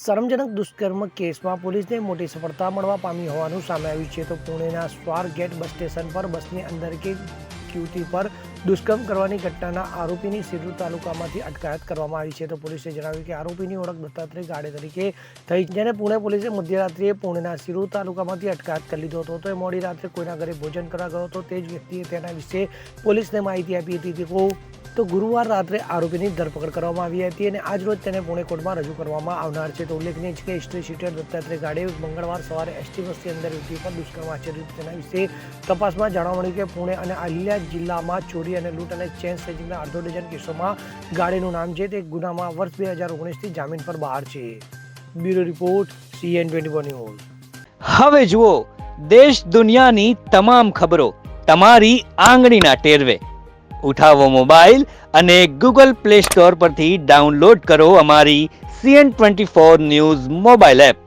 શરમજનક દુષ્કર્મ કેસમાં પોલીસને મોટી સફળતા મળવા પામી હોવાનું સામે આવ્યું છે. તો પુણેના સ્વારગેટ બસ સ્ટેશન પર બસની અંદર કે યુવતી પર દુષ્કર્મ કરવાની ઘટનાના આરોપીની સિરુ તાલુકામાંથી અટકાયત કરવામાં આવી છે. તો પોલીસે જણાવ્યું કે આરોપીની ઓળખ દત્તાત્રેય ગાડે તરીકે થઈ, જેને પુણે પોલીસે મધ્યરાત્રિએ પુણેના સિરુ તાલુકામાંથી અટકાયત કરી લીધો હતો. તો એ મોડી રાત્રે કોઈના ઘરે ભોજન કરવા ગયો હતો. તે જ વ્યક્તિએ તેના વિશે પોલીસને માહિતી આપી હતી. તો ગુરુવાર રાત્રે આરોપીની ધરપકડ કરવામાં આવી હતી અને આજ રોજ તેને પુણે કોર્ટમાં રજૂ કરવામાં આવનાર છે. તો ઉલ્લેખનીય છે કે હિસ્ટ્રી શીટર દત્તાત્રેય ગાડે મંગળવાર સવારે એસટી બસની અંદર યુવતી પર દુષ્કર્મ આચર્યું. તેના વિશે તપાસમાં જાણવા મળ્યું કે પુણે અને અલિયા જિલ્લામાં ચોરી અને લૂંટ અને ચેન સ્નેચિંગના અડધો ડઝન કેસોમાં ગાડેનું નામ છે. તે ગુનામાં વર્ષ 2019થી જામીન પર બહાર છે. Bureau report CN24 news. હવે જુઓ દેશ દુનિયાની તમામ ખબરો તમારી આંગળીના ટેરવે. ઉઠાવો મોબાઈલ અને ગૂગલ પ્લે સ્ટોર પરથી ડાઉનલોડ કરો અમારી CN24 ન્યૂઝ મોબાઈલ એપ.